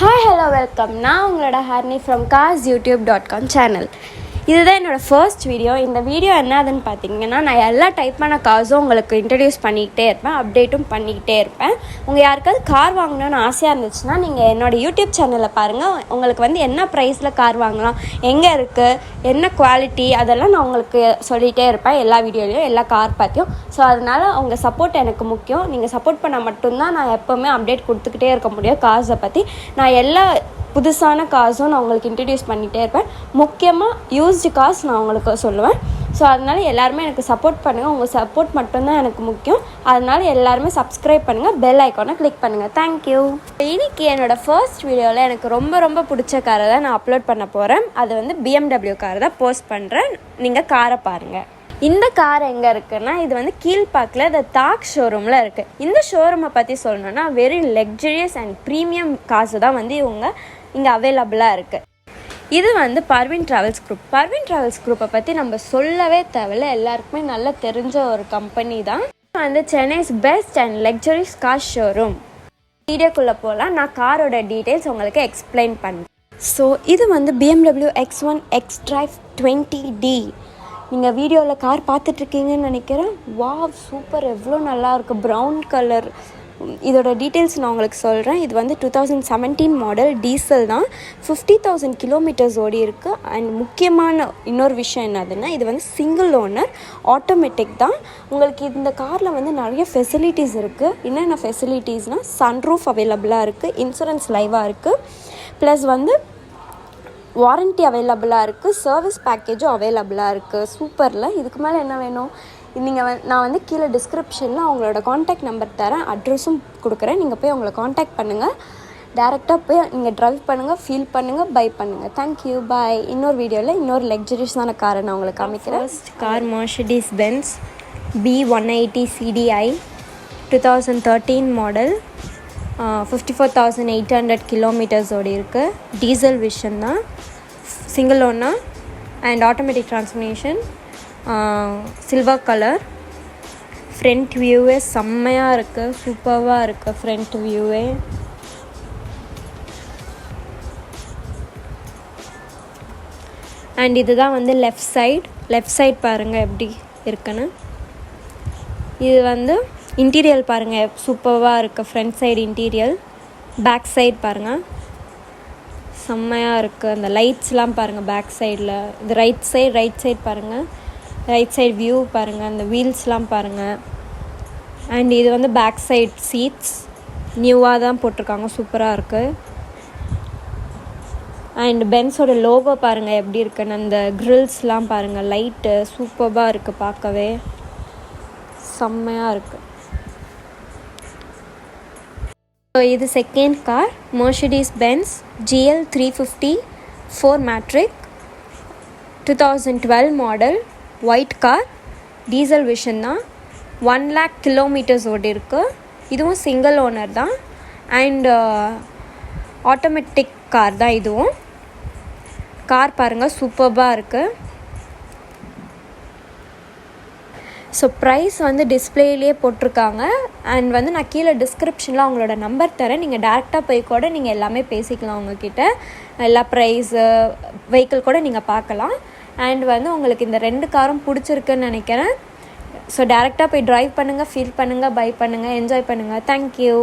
Hi, hello, welcome. நான் உங்களோட ஹர்னி from carsyoutube.com channel. இதுதான் என்னோடய ஃபர்ஸ்ட் வீடியோ. இந்த வீடியோ என்னதுன்னு பார்த்தீங்கன்னா, நான் எல்லா டைப்பான கார்ஸும் உங்களுக்கு இன்ட்ரடியூஸ் பண்ணிக்கிட்டே இருப்பேன், அப்டேட்டும் பண்ணிக்கிட்டே இருப்பேன். உங்கள் யாருக்காவது கார் வாங்கணும்னு ஆசையாக இருந்துச்சுன்னா நீங்கள் என்னோடய யூடியூப் சேனலில் பாருங்கள். உங்களுக்கு வந்து என்ன ப்ரைஸில் கார் வாங்கலாம், எங்கே இருக்குது, என்ன குவாலிட்டி, அதெல்லாம் நான் உங்களுக்கு சொல்லிகிட்டே இருப்பேன் எல்லா வீடியோலையும், எல்லா கார் பற்றியும். ஸோ அதனால் உங்கள் சப்போர்ட் எனக்கு முக்கியம். நீங்கள் சப்போர்ட் பண்ணால் மட்டும்தான் நான் எப்போவுமே அப்டேட் கொடுத்துக்கிட்டே இருக்க முடியும் கார்ஸை பற்றி. நான் எல்லா புதுசான கார்ஸும் நான் உங்களுக்கு இன்ட்ரடியூஸ் பண்ணிகிட்டே இருப்பேன். முக்கியமாக யூஸ்டு கார்ஸ் நான் உங்களுக்கு சொல்லுவேன். ஸோ அதனால் எல்லாருமே எனக்கு சப்போர்ட் பண்ணுங்கள். உங்கள் சப்போர்ட் மட்டும்தான் எனக்கு முக்கியம். அதனால் எல்லாருமே சப்ஸ்கிரைப் பண்ணுங்கள், பெல் ஐக்கானை கிளிக் பண்ணுங்கள். தேங்க்யூ. இன்றைக்கி என்னோடய ஃபர்ஸ்ட் வீடியோவில் எனக்கு ரொம்ப பிடிச்ச காரை தான் நான் அப்லோட் பண்ண போகிறேன். அது வந்து BMW காரை தான் போஸ்ட் பண்ணுறேன். நீங்கள் காரை பாருங்கள். இந்த கார் எங்கே இருக்குன்னா, இது வந்து கீழ்பாக்கில் இந்த தாக் ஷோரூமில் இருக்குது. இந்த ஷோரூமை பற்றி சொல்லணுன்னா வெரி லக்ஸரியஸ் அண்ட் ப்ரீமியம் காசு தான் வந்து இங்கே அவைலபிளாக இருக்குது. இது வந்து Parveen travels group. Parveen travels குரூப்பை பற்றி நம்ம சொல்லவே தேவையில்ல, எல்லாருக்குமே நல்லா தெரிஞ்ச ஒரு கம்பெனி தான். வந்து Chennai's best and luxurious car showroom. வீடியோக்குள்ளே போகலாம். நான் காரோட டீட்டெயில்ஸ் உங்களுக்கு எக்ஸ்பிளைன் பண்ணுறேன். ஸோ இது வந்து BMW X1 XDrive20D. நீங்கள் வீடியோவில் கார் பார்த்துட்ருக்கீங்கன்னு நினைக்கிறேன். வாவ், சூப்பர், எவ்வளோ நல்லாயிருக்கு, ப்ரௌன் கலர். இதோட டீட்டெயில்ஸ் நான் உங்களுக்கு சொல்கிறேன். இது வந்து 2017 மாடல், டீசல் தான். 50,000 கிலோமீட்டர்ஸ் ஓடி இருக்குது. அண்ட் முக்கியமான இன்னொரு விஷயம் என்னதுன்னா, இது வந்து சிங்கிள் ஓனர், ஆட்டோமேட்டிக் தான். உங்களுக்கு இந்த காரில் வந்து நிறைய ஃபெசிலிட்டிஸ் இருக்குது. என்னென்ன ஃபெசிலிட்டிஸ்னால், சன்ரூஃப் அவைலபிளாக இருக்குது, இன்சூரன்ஸ் லைவாக இருக்குது, ப்ளஸ் வந்து வாரண்ட்டி அவைலபிளாக இருக்குது, சர்வீஸ் பேக்கேஜும் அவைலபிளாக இருக்குது. சூப்பரில். இதுக்கு மேலே என்ன வேணும்? நீங்கள் நான் வந்து கீழே டிஸ்கிரிப்ஷனில் அவங்களோட காண்டாக்ட் நம்பர் தரேன், அட்ரெஸும் கொடுக்குறேன். நீங்கள் போய் அவங்கள காண்டாக்ட் பண்ணுங்கள். டேரெக்டாக போய் நீங்கள் ட்ரைவ் பண்ணுங்கள், ஃபீல் பண்ணுங்கள், பை பண்ணுங்கள். Thank you, bye. இன்னொரு வீடியோவில் இன்னொரு லக்ஸரியஸான காரை நான் உங்களுக்கு காமிக்கிறேன். First car Mercedes Benz B180 CDI 2013 model, 54,800 kilometres ஓடி இருக்குது. டீசல் விஷன் தான், single owner and automatic transmission, silver colour. Front வியூவே செம்மையாக இருக்குது, சூப்பராக இருக்குது ஃப்ரண்ட் வியூவே. அண்ட் இதுதான் வந்து லெஃப்ட் சைட் பாருங்கள் எப்படி இருக்குன்னு. இது வந்து இன்டீரியல் பாருங்கள், சூப்பராக இருக்குது. ஃப்ரண்ட் சைடு இன்டீரியல், பேக் சைடு பாருங்கள், செம்மையாக இருக்குது. அந்த லைட்ஸ்லாம் பாருங்கள் பேக் சைடில். இது ரைட் சைடு பாருங்கள், ரைட் சைடு வியூ பாருங்கள், அந்த வீல்ஸ்லாம் பாருங்கள். அண்ட் இது வந்து பேக் சைடு சீட்ஸ் நியூவாக தான் போட்டிருக்காங்க, சூப்பராக இருக்குது. அண்ட் பென்ஸோட லோகோ பாருங்கள் எப்படி இருக்குன்னு. அந்த கிரில்ஸ்லாம் பாருங்கள், லைட்டு சூப்பராக இருக்குது, பார்க்கவே செம்மையாக இருக்குது. ஸோ இது second car Mercedes Benz GL 350 4 Matic 2012 model, white car, diesel version தான். 1 lakh கிலோமீட்டர்ஸ் ஓடி இருக்குது. இதுவும் சிங்கிள் ஓனர் தான் அண்ட் ஆட்டோமேட்டிக் கார் தான். இதுவும் கார் பாருங்கள், சூப்பராக இருக்குது. ஸோ ப்ரைஸ் வந்து டிஸ்பிளேலேயே போட்டிருக்காங்க. அண்ட் வந்து நான் கீழே டிஸ்கிரிப்ஷனில் அவங்களோட நம்பர் தரேன். நீங்கள் டேரெக்டாக போய் கூட நீங்கள் எல்லாமே பேசிக்கலாம், அவங்கக்கிட்ட எல்லா ப்ரைஸு, வெஹிக்கிள் கூட நீங்கள் பார்க்கலாம். அண்ட் வந்து உங்களுக்கு இந்த 2 காரும் பிடிச்சிருக்குன்னு நினைக்கிறேன். ஸோ டேரெக்டாக போய் ட்ரைவ் பண்ணுங்கள், ஃபீல் பண்ணுங்கள், பை பண்ணுங்கள், என்ஜாய் பண்ணுங்கள். தேங்க்யூ.